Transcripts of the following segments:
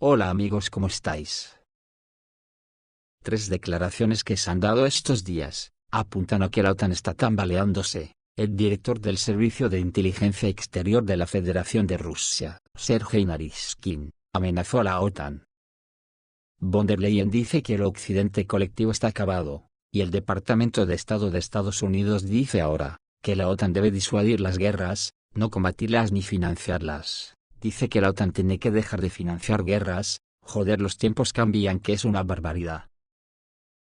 Hola amigos, ¿cómo estáis? Tres declaraciones que se han dado estos días apuntan a que la OTAN está tambaleándose. El director del Servicio de Inteligencia Exterior de la Federación de Rusia, Sergei Naryshkin, amenazó a la OTAN. Von der Leyen dice que el occidente colectivo está acabado, y el Departamento de Estado de Estados Unidos dice ahora que la OTAN debe disuadir las guerras, no combatirlas ni financiarlas. Dice que la OTAN tiene que dejar de financiar guerras. Joder, los tiempos cambian, que es una barbaridad.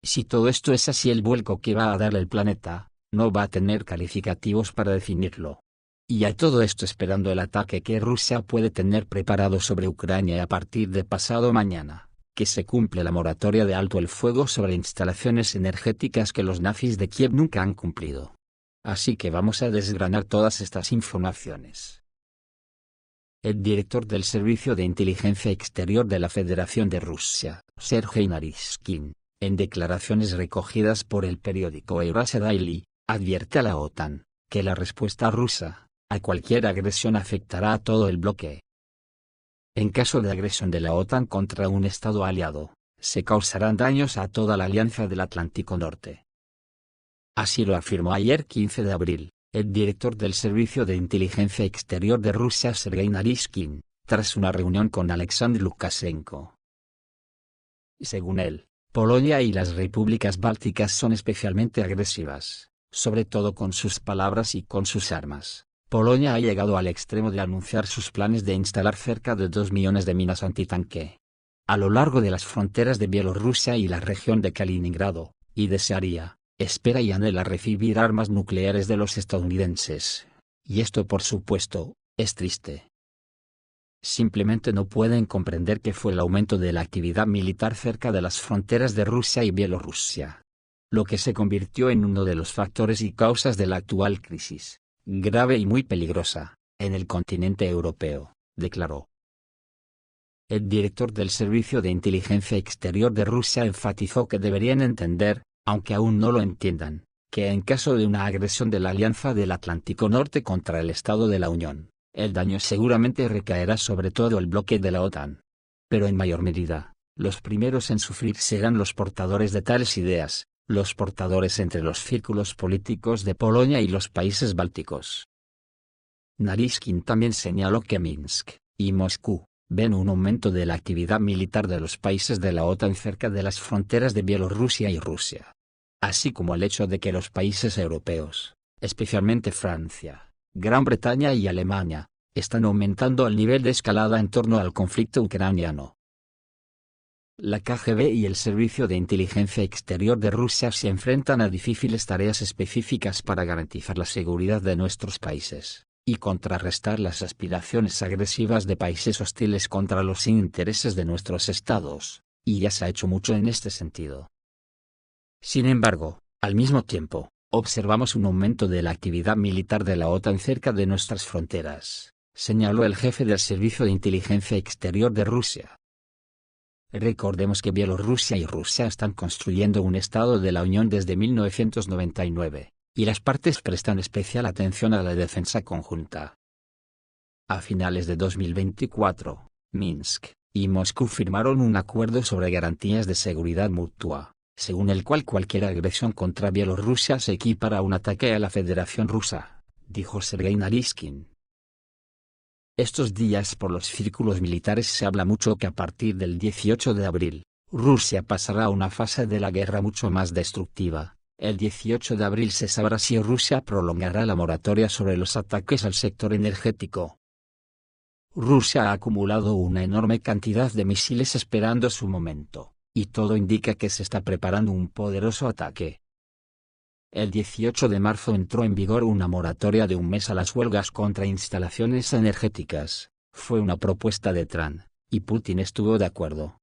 Si todo esto es así, el vuelco que va a dar el planeta no va a tener calificativos para definirlo. Y a todo esto esperando el ataque que Rusia puede tener preparado sobre Ucrania a partir de pasado mañana, que se cumple la moratoria de alto el fuego sobre instalaciones energéticas que los nazis de Kiev nunca han cumplido. Así que vamos a desgranar todas estas informaciones. El director del Servicio de Inteligencia Exterior de la Federación de Rusia, Sergei Naryshkin, en declaraciones recogidas por el periódico Eurasia Daily, advierte a la OTAN que la respuesta rusa a cualquier agresión afectará a todo el bloque. En caso de agresión de la OTAN contra un Estado aliado, se causarán daños a toda la Alianza del Atlántico Norte. Así lo afirmó ayer 15 de abril, el director del Servicio de Inteligencia Exterior de Rusia Sergei Naryshkin, tras una reunión con Alexander Lukashenko. Según él, Polonia y las repúblicas bálticas son especialmente agresivas, sobre todo con sus palabras y con sus armas. Polonia ha llegado al extremo de anunciar sus planes de instalar cerca de 2 millones de minas antitanque a lo largo de las fronteras de Bielorrusia y la región de Kaliningrado, y desearía, espera y anhela recibir armas nucleares de los estadounidenses. Y esto, por supuesto, es triste. Simplemente no pueden comprender que fue el aumento de la actividad militar cerca de las fronteras de Rusia y Bielorrusia lo que se convirtió en uno de los factores y causas de la actual crisis, grave y muy peligrosa, en el continente europeo, declaró. El director del Servicio de Inteligencia Exterior de Rusia enfatizó que deberían entender, aunque aún no lo entiendan, que en caso de una agresión de la Alianza del Atlántico Norte contra el Estado de la Unión, el daño seguramente recaerá sobre todo el bloque de la OTAN. Pero en mayor medida, los primeros en sufrir serán los portadores de tales ideas, los portadores entre los círculos políticos de Polonia y los países bálticos. Naryshkin también señaló que Minsk y Moscú ven un aumento de la actividad militar de los países de la OTAN cerca de las fronteras de Bielorrusia y Rusia, así como el hecho de que los países europeos, especialmente Francia, Gran Bretaña y Alemania, están aumentando el nivel de escalada en torno al conflicto ucraniano. La KGB y el Servicio de Inteligencia Exterior de Rusia se enfrentan a difíciles tareas específicas para garantizar la seguridad de nuestros países, y contrarrestar las aspiraciones agresivas de países hostiles contra los intereses de nuestros estados, y ya se ha hecho mucho en este sentido. Sin embargo, al mismo tiempo, observamos un aumento de la actividad militar de la OTAN cerca de nuestras fronteras, señaló el jefe del Servicio de Inteligencia Exterior de Rusia. Recordemos que Bielorrusia y Rusia están construyendo un Estado de la Unión desde 1999, y las partes prestan especial atención a la defensa conjunta. A finales de 2024, Minsk y Moscú firmaron un acuerdo sobre garantías de seguridad mutua, según el cual cualquier agresión contra Bielorrusia se equipara a un ataque a la Federación Rusa, dijo Sergei Naryshkin. Estos días por los círculos militares se habla mucho que a partir del 18 de abril, Rusia pasará a una fase de la guerra mucho más destructiva. El 18 de abril se sabrá si Rusia prolongará la moratoria sobre los ataques al sector energético. Rusia ha acumulado una enorme cantidad de misiles esperando su momento, y todo indica que se está preparando un poderoso ataque. El 18 de marzo entró en vigor una moratoria de un mes a las huelgas contra instalaciones energéticas. Fue una propuesta de Trump, y Putin estuvo de acuerdo.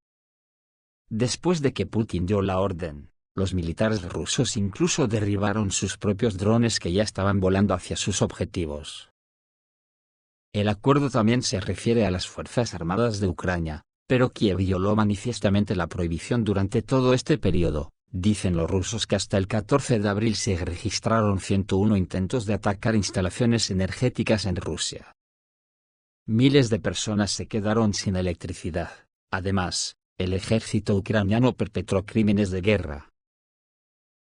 Después de que Putin dio la orden, los militares rusos incluso derribaron sus propios drones que ya estaban volando hacia sus objetivos. El acuerdo también se refiere a las Fuerzas Armadas de Ucrania, pero Kiev violó manifiestamente la prohibición durante todo este periodo. Dicen los rusos que hasta el 14 de abril se registraron 101 intentos de atacar instalaciones energéticas en Rusia. Miles de personas se quedaron sin electricidad, Además, el ejército ucraniano perpetró crímenes de guerra.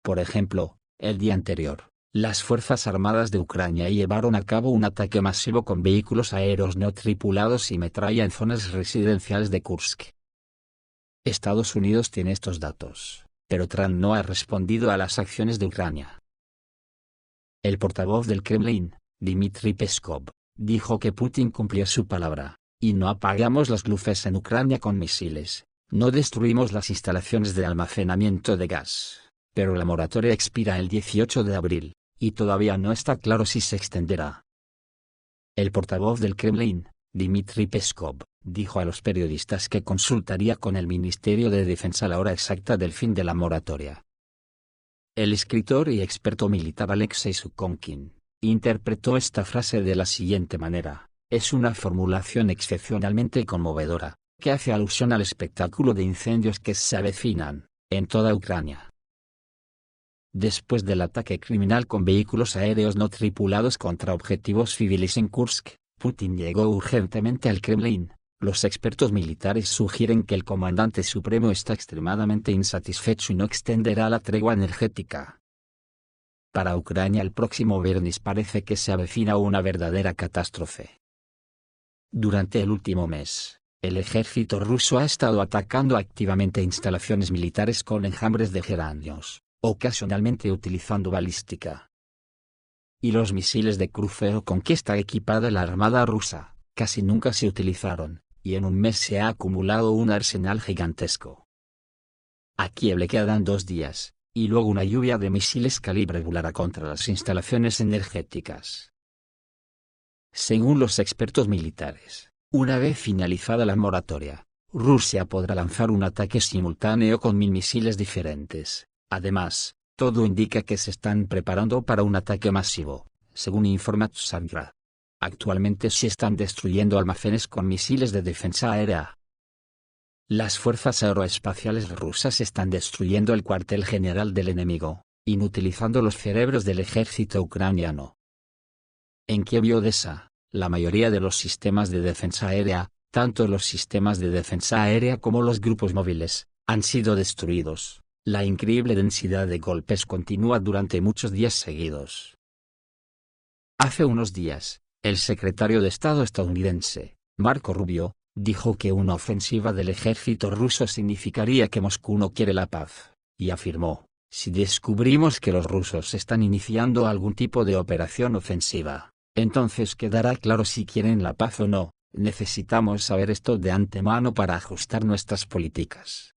Por ejemplo, el día anterior, las Fuerzas Armadas de Ucrania llevaron a cabo un ataque masivo con vehículos aéreos no tripulados y metralla en zonas residenciales de Kursk. Estados Unidos tiene estos datos, pero Trump no ha respondido a las acciones de Ucrania. El portavoz del Kremlin, Dmitry Peskov, dijo que Putin cumplió su palabra, y no apagamos las luces en Ucrania con misiles, no destruimos las instalaciones de almacenamiento de gas, pero la moratoria expira el 18 de abril, y todavía no está claro si se extenderá. El portavoz del Kremlin, Dmitry Peskov, dijo a los periodistas que consultaría con el Ministerio de Defensa la hora exacta del fin de la moratoria. El escritor y experto militar Alexei Sukhomkin interpretó esta frase de la siguiente manera: es una formulación excepcionalmente conmovedora, que hace alusión al espectáculo de incendios que se avecinan en toda Ucrania. Después del ataque criminal con vehículos aéreos no tripulados contra objetivos civiles en Kursk, Putin llegó urgentemente al Kremlin. Los expertos militares sugieren que el comandante supremo está extremadamente insatisfecho y no extenderá la tregua energética. Para Ucrania el próximo viernes parece que se avecina una verdadera catástrofe. Durante el último mes, el ejército ruso ha estado atacando activamente instalaciones militares con enjambres de geranios, ocasionalmente utilizando balística. Y los misiles de crucero con que está equipada la armada rusa, casi nunca se utilizaron, y en un mes se ha acumulado un arsenal gigantesco. A Kiev le quedan 2 días, y luego una lluvia de misiles calibre volará contra las instalaciones energéticas. Según los expertos militares, una vez finalizada la moratoria, Rusia podrá lanzar un ataque simultáneo con 1000 misiles diferentes. Además, todo indica que se están preparando para un ataque masivo, según informa Tsargra. Actualmente se están destruyendo almacenes con misiles de defensa aérea. Las fuerzas aeroespaciales rusas están destruyendo el cuartel general del enemigo, inutilizando los cerebros del ejército ucraniano. En Kiev y Odessa, la mayoría de los sistemas de defensa aérea, tanto los sistemas de defensa aérea como los grupos móviles, han sido destruidos. La increíble densidad de golpes continúa durante muchos días seguidos. Hace unos días, el secretario de Estado estadounidense, Marco Rubio, dijo que una ofensiva del ejército ruso significaría que Moscú no quiere la paz, y afirmó: si descubrimos que los rusos están iniciando algún tipo de operación ofensiva, entonces quedará claro si quieren la paz o no. Necesitamos saber esto de antemano para ajustar nuestras políticas.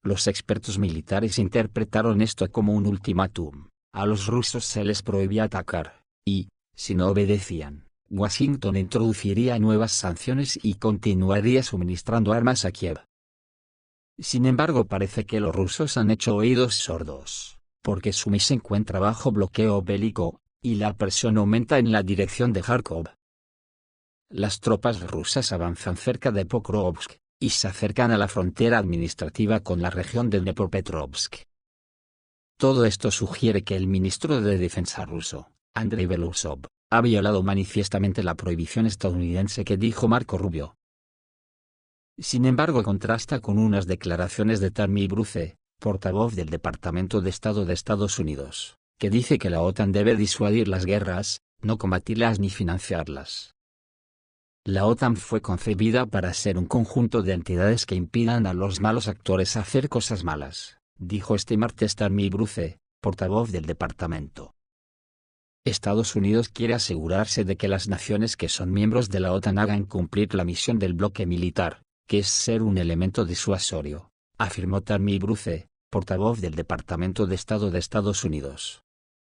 Los expertos militares interpretaron esto como un ultimátum. A los rusos se les prohibía atacar, y, si no obedecían, Washington introduciría nuevas sanciones y continuaría suministrando armas a Kiev. Sin embargo, parece que los rusos han hecho oídos sordos, porque Sumy se encuentra bajo bloqueo bélico, y la presión aumenta en la dirección de Kharkov. Las tropas rusas avanzan cerca de Pokrovsk, y se acercan a la frontera administrativa con la región de Dnepropetrovsk. Todo esto sugiere que el ministro de Defensa ruso, Andrei Belousov, ha violado manifiestamente la prohibición estadounidense que dijo Marco Rubio. Sin embargo, contrasta con unas declaraciones de Tammy Bruce, portavoz del Departamento de Estado de Estados Unidos, que dice que la OTAN debe disuadir las guerras, no combatirlas ni financiarlas. La OTAN fue concebida para ser un conjunto de entidades que impidan a los malos actores hacer cosas malas, dijo este martes Tammy Bruce, portavoz del departamento. Estados Unidos quiere asegurarse de que las naciones que son miembros de la OTAN hagan cumplir la misión del bloque militar, que es ser un elemento disuasorio, afirmó Tammy Bruce, portavoz del Departamento de Estado de Estados Unidos.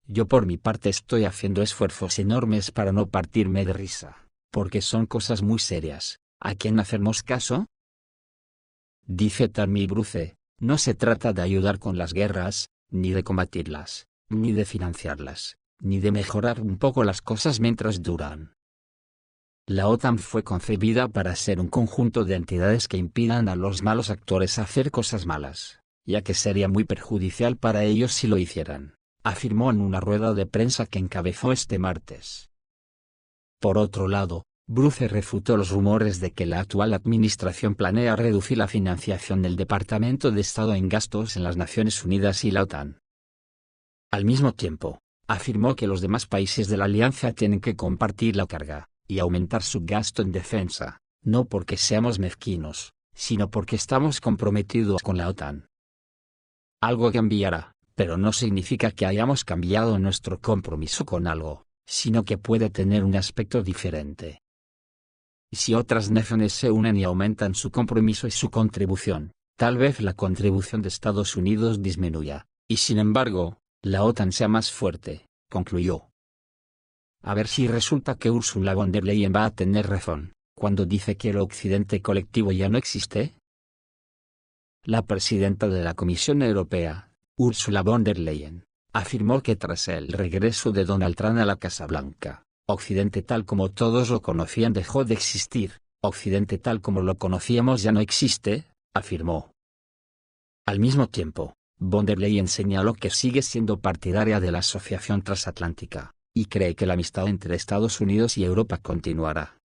Yo por mi parte estoy haciendo esfuerzos enormes para no partirme de risa, porque son cosas muy serias. ¿A quién hacemos caso? Dice Tammy Bruce, no se trata de ayudar con las guerras, ni de combatirlas, ni de financiarlas, ni de mejorar un poco las cosas mientras duran. La OTAN fue concebida para ser un conjunto de entidades que impidan a los malos actores hacer cosas malas, ya que sería muy perjudicial para ellos si lo hicieran, afirmó en una rueda de prensa que encabezó este martes. Por otro lado, Bruce refutó los rumores de que la actual administración planea reducir la financiación del Departamento de Estado en gastos en las Naciones Unidas y la OTAN. Al mismo tiempo, afirmó que los demás países de la alianza tienen que compartir la carga y aumentar su gasto en defensa, no porque seamos mezquinos, sino porque estamos comprometidos con la OTAN. Algo cambiará, pero no significa que hayamos cambiado nuestro compromiso con algo, sino que puede tener un aspecto diferente. Si otras naciones se unen y aumentan su compromiso y su contribución, tal vez la contribución de Estados Unidos disminuya, y sin embargo, la OTAN sea más fuerte, concluyó. A ver si resulta que Ursula von der Leyen va a tener razón, cuando dice que el occidente colectivo ya no existe. La presidenta de la Comisión Europea, Ursula von der Leyen, afirmó que tras el regreso de Donald Trump a la Casa Blanca, Occidente tal como todos lo conocían dejó de existir, Occidente tal como lo conocíamos ya no existe, afirmó. Al mismo tiempo, von der Leyen señaló que sigue siendo partidaria de la Asociación Transatlántica, y cree que la amistad entre Estados Unidos y Europa continuará.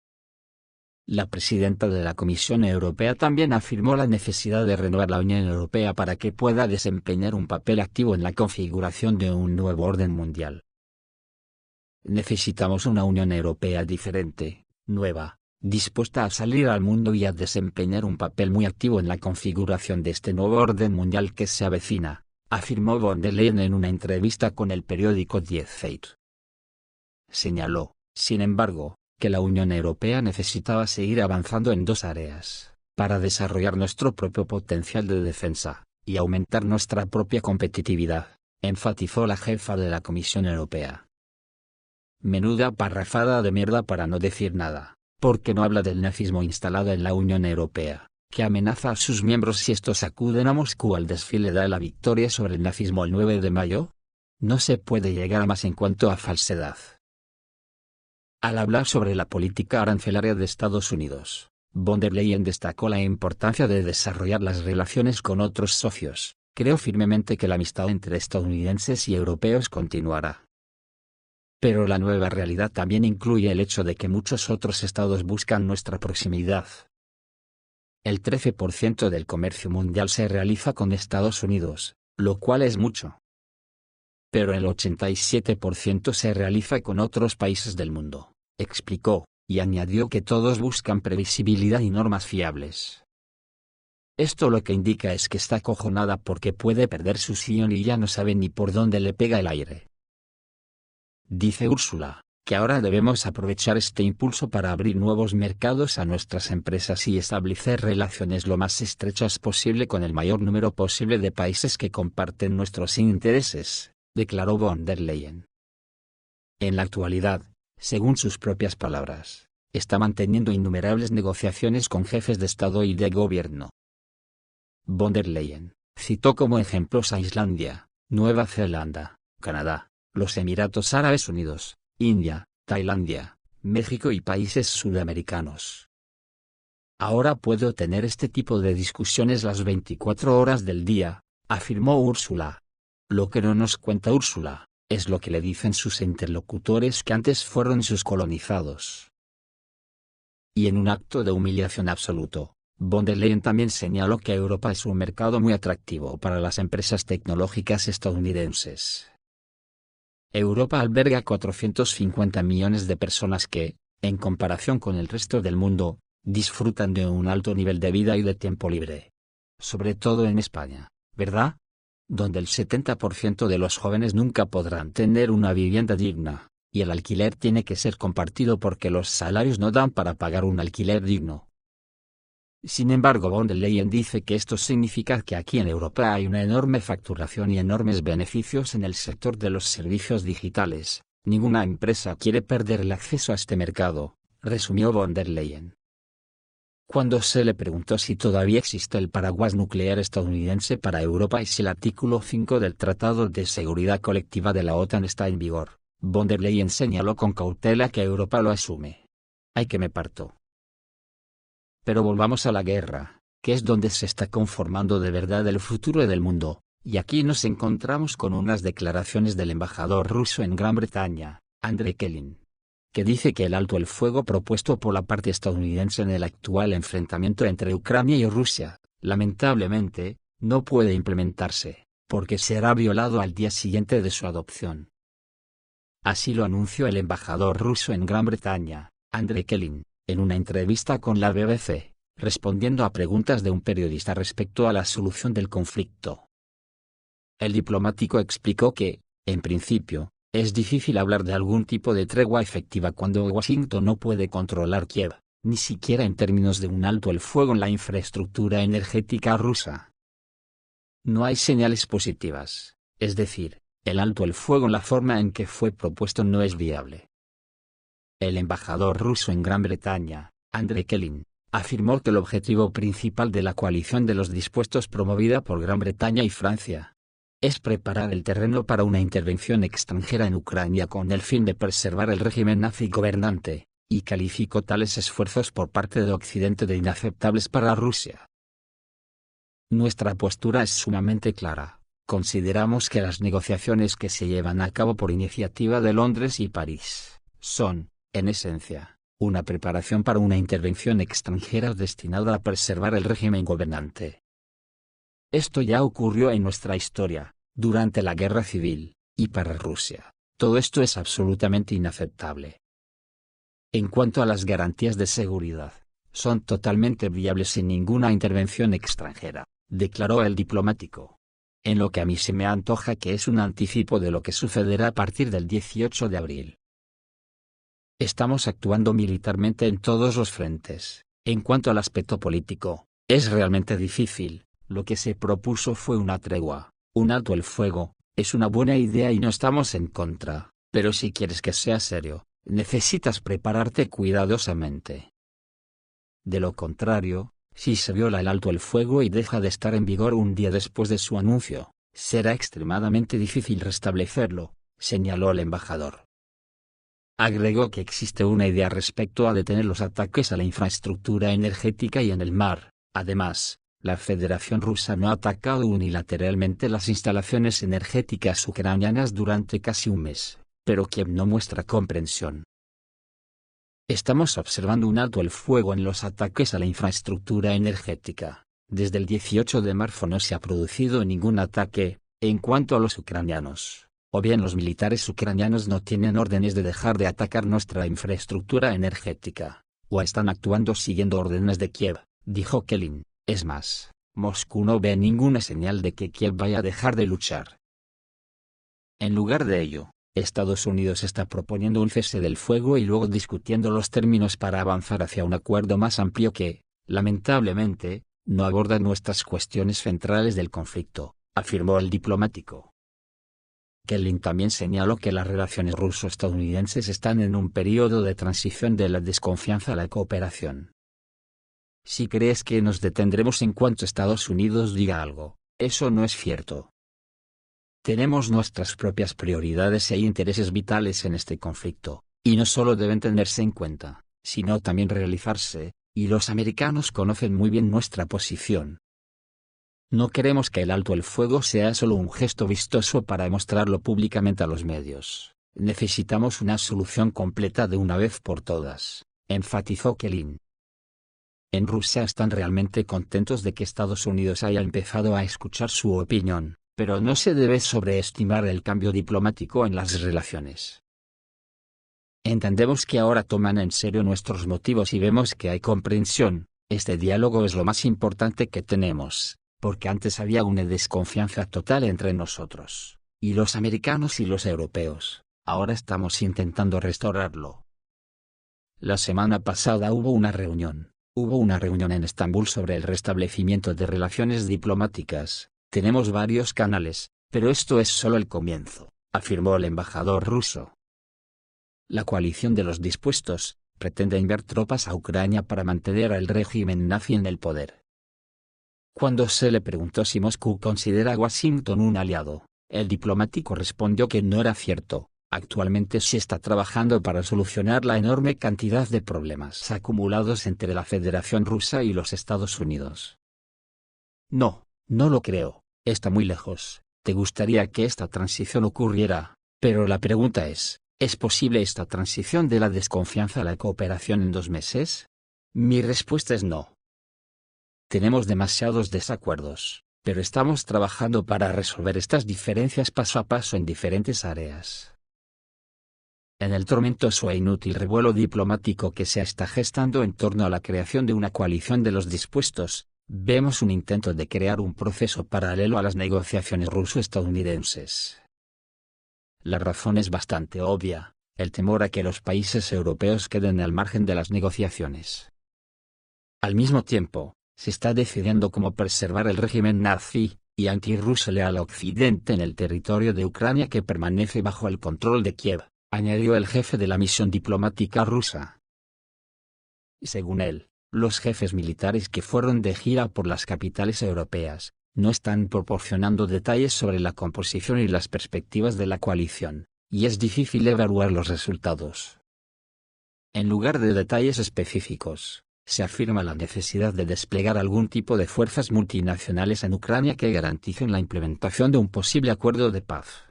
La presidenta de la Comisión Europea también afirmó la necesidad de renovar la Unión Europea para que pueda desempeñar un papel activo en la configuración de un nuevo orden mundial. Necesitamos una Unión Europea diferente, nueva, dispuesta a salir al mundo y a desempeñar un papel muy activo en la configuración de este nuevo orden mundial que se avecina, afirmó von der Leyen en una entrevista con el periódico Die Zeit. Señaló, sin embargo, que la Unión Europea necesitaba seguir avanzando en dos áreas, para desarrollar nuestro propio potencial de defensa, y aumentar nuestra propia competitividad, enfatizó la jefa de la Comisión Europea. Menuda parrafada de mierda para no decir nada, porque no habla del nazismo instalado en la Unión Europea, que amenaza a sus miembros si estos acuden a Moscú al desfile de la victoria sobre el nazismo el 9 de mayo. No se puede llegar a más en cuanto a falsedad. Al hablar sobre la política arancelaria de Estados Unidos, von der Leyen destacó la importancia de desarrollar las relaciones con otros socios. Creo firmemente que la amistad entre estadounidenses y europeos continuará. Pero la nueva realidad también incluye el hecho de que muchos otros estados buscan nuestra proximidad. El 13% del comercio mundial se realiza con Estados Unidos, lo cual es mucho. Pero el 87% se realiza con otros países del mundo, explicó, y añadió que todos buscan previsibilidad y normas fiables. Esto lo que indica es que está acojonada porque puede perder su sillón y ya no sabe ni por dónde le pega el aire. Dice Úrsula, que ahora debemos aprovechar este impulso para abrir nuevos mercados a nuestras empresas y establecer relaciones lo más estrechas posible con el mayor número posible de países que comparten nuestros intereses, declaró von der Leyen. En la actualidad, según sus propias palabras, está manteniendo innumerables negociaciones con jefes de Estado y de gobierno. Von der Leyen citó como ejemplos a Islandia, Nueva Zelanda, Canadá, los Emiratos Árabes Unidos, India, Tailandia, México y países sudamericanos. Ahora puedo tener este tipo de discusiones las 24 horas del día, afirmó Úrsula. Lo que no nos cuenta Úrsula, es lo que le dicen sus interlocutores que antes fueron sus colonizados. Y en un acto de humillación absoluto, von der Leyen también señaló que Europa es un mercado muy atractivo para las empresas tecnológicas estadounidenses. Europa alberga 450 millones de personas que, en comparación con el resto del mundo, disfrutan de un alto nivel de vida y de tiempo libre. Sobre todo en España, ¿verdad? Donde el 70% de los jóvenes nunca podrán tener una vivienda digna, y el alquiler tiene que ser compartido porque los salarios no dan para pagar un alquiler digno. Sin embargo, von der Leyen dice que esto significa que aquí en Europa hay una enorme facturación y enormes beneficios en el sector de los servicios digitales. Ninguna empresa quiere perder el acceso a este mercado, resumió von der Leyen. Cuando se le preguntó si todavía existe el paraguas nuclear estadounidense para Europa y si el artículo 5 del Tratado de Seguridad Colectiva de la OTAN está en vigor, von der Leyen señaló con cautela que Europa lo asume. ¡Ay que me parto! Pero volvamos a la guerra, que es donde se está conformando de verdad el futuro del mundo, y aquí nos encontramos con unas declaraciones del embajador ruso en Gran Bretaña, Andrei Kelin. que dice que el alto el fuego propuesto por la parte estadounidense en el actual enfrentamiento entre Ucrania y Rusia, lamentablemente, no puede implementarse, porque será violado al día siguiente de su adopción. Así lo anunció el embajador ruso en Gran Bretaña, Andrei Kelin, en una entrevista con la BBC, respondiendo a preguntas de un periodista respecto a la solución del conflicto. El diplomático explicó que, en principio, es difícil hablar de algún tipo de tregua efectiva cuando Washington no puede controlar Kiev, ni siquiera en términos de un alto el fuego en la infraestructura energética rusa. No hay señales positivas, es decir, el alto el fuego en la forma en que fue propuesto no es viable. El embajador ruso en Gran Bretaña, Andrei Kelin, afirmó que el objetivo principal de la coalición de los dispuestos promovida por Gran Bretaña y Francia es preparar el terreno para una intervención extranjera en Ucrania con el fin de preservar el régimen nazi gobernante, y calificó tales esfuerzos por parte de Occidente de inaceptables para Rusia. Nuestra postura es sumamente clara. Consideramos que las negociaciones que se llevan a cabo por iniciativa de Londres y París son, en esencia, una preparación para una intervención extranjera destinada a preservar el régimen gobernante. Esto ya ocurrió en nuestra historia, durante la Guerra Civil, y para Rusia, todo esto es absolutamente inaceptable. En cuanto a las garantías de seguridad, son totalmente viables sin ninguna intervención extranjera, declaró el diplomático. En lo que a mí se me antoja que es un anticipo de lo que sucederá a partir del 18 de abril. Estamos actuando militarmente en todos los frentes. En cuanto al aspecto político, es realmente difícil. Lo que se propuso fue una tregua, un alto el fuego, es una buena idea y no estamos en contra, pero si quieres que sea serio, necesitas prepararte cuidadosamente. De lo contrario, si se viola el alto el fuego y deja de estar en vigor un día después de su anuncio, será extremadamente difícil restablecerlo, señaló el embajador. Agregó que existe una idea respecto a detener los ataques a la infraestructura energética y en el mar. Además, la Federación Rusa no ha atacado unilateralmente las instalaciones energéticas ucranianas durante casi un mes, pero Kiev no muestra comprensión. Estamos observando un alto el fuego en los ataques a la infraestructura energética. Desde el 18 de marzo no se ha producido ningún ataque. En cuanto a los ucranianos, o bien los militares ucranianos no tienen órdenes de dejar de atacar nuestra infraestructura energética, o están actuando siguiendo órdenes de Kiev, dijo Kelin. Es más, Moscú no ve ninguna señal de que Kiev vaya a dejar de luchar. En lugar de ello, Estados Unidos está proponiendo un cese del fuego y luego discutiendo los términos para avanzar hacia un acuerdo más amplio que, lamentablemente, no aborda nuestras cuestiones centrales del conflicto, afirmó el diplomático. Kelin también señaló que las relaciones ruso-estadounidenses están en un periodo de transición de la desconfianza a la cooperación. Si crees que nos detendremos en cuanto Estados Unidos diga algo, eso no es cierto. Tenemos nuestras propias prioridades e intereses vitales en este conflicto, y no solo deben tenerse en cuenta, sino también realizarse, y los americanos conocen muy bien nuestra posición. No queremos que el alto el fuego sea solo un gesto vistoso para mostrarlo públicamente a los medios. Necesitamos una solución completa de una vez por todas, enfatizó Kelin. En Rusia están realmente contentos de que Estados Unidos haya empezado a escuchar su opinión, pero no se debe sobreestimar el cambio diplomático en las relaciones. Entendemos que ahora toman en serio nuestros motivos y vemos que hay comprensión. Este diálogo es lo más importante que tenemos, porque antes había una desconfianza total entre nosotros, y los americanos y los europeos. Ahora estamos intentando restaurarlo. La semana pasada hubo una reunión en Estambul sobre el restablecimiento de relaciones diplomáticas. Tenemos varios canales, pero esto es solo el comienzo, afirmó el embajador ruso. La coalición de los dispuestos pretende enviar tropas a Ucrania para mantener al régimen nazi en el poder. Cuando se le preguntó si Moscú considera a Washington un aliado, el diplomático respondió que no era cierto. Actualmente se está trabajando para solucionar la enorme cantidad de problemas acumulados entre la Federación Rusa y los Estados Unidos. No lo creo, está muy lejos. Te gustaría que esta transición ocurriera, pero la pregunta es, ¿Es posible esta transición de la desconfianza a la cooperación en 2 meses? Mi respuesta es no. Tenemos demasiados desacuerdos, pero estamos trabajando para resolver estas diferencias paso a paso en diferentes áreas. En el tormentoso e inútil revuelo diplomático que se está gestando en torno a la creación de una coalición de los dispuestos, vemos un intento de crear un proceso paralelo a las negociaciones ruso-estadounidenses. La razón es bastante obvia: el temor a que los países europeos queden al margen de las negociaciones. Al mismo tiempo, se está decidiendo cómo preservar el régimen nazi y antirruso leal a Occidente en el territorio de Ucrania que permanece bajo el control de Kiev, añadió el jefe de la misión diplomática rusa. Según él, los jefes militares que fueron de gira por las capitales europeas no están proporcionando detalles sobre la composición y las perspectivas de la coalición, y es difícil evaluar los resultados. En lugar de detalles específicos, se afirma la necesidad de desplegar algún tipo de fuerzas multinacionales en Ucrania que garanticen la implementación de un posible acuerdo de paz.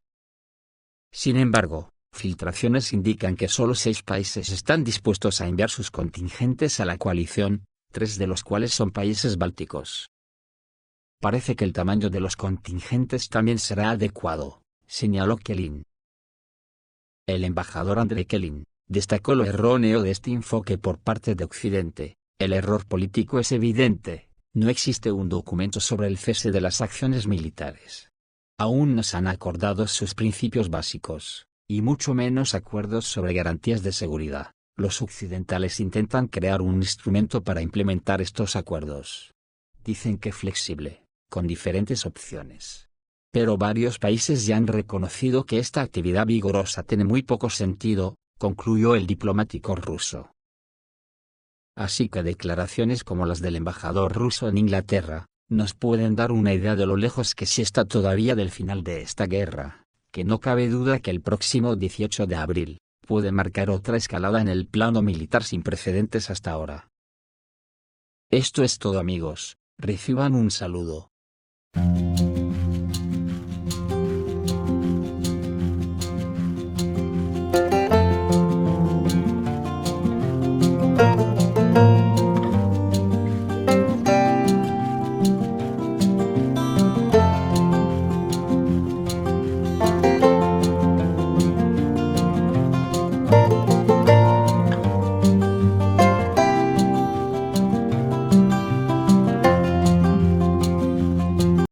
Sin embargo, filtraciones indican que solo 6 países están dispuestos a enviar sus contingentes a la coalición, 3 de los cuales son países bálticos. Parece que el tamaño de los contingentes también será adecuado, señaló Kelin. El embajador Andrei Kelin destacó lo erróneo de este enfoque por parte de Occidente. El error político es evidente: no existe un documento sobre el cese de las acciones militares. Aún no se han acordado sus principios básicos, y mucho menos acuerdos sobre garantías de seguridad. Los occidentales intentan crear un instrumento para implementar estos acuerdos. Dicen que flexible, con diferentes opciones. Pero varios países ya han reconocido que esta actividad vigorosa tiene muy poco sentido, concluyó el diplomático ruso. Así que declaraciones como las del embajador ruso en Inglaterra nos pueden dar una idea de lo lejos que se está todavía del final de esta guerra, que no cabe duda que el próximo 18 de abril puede marcar otra escalada en el plano militar sin precedentes hasta ahora. Esto es todo, amigos. Reciban un saludo.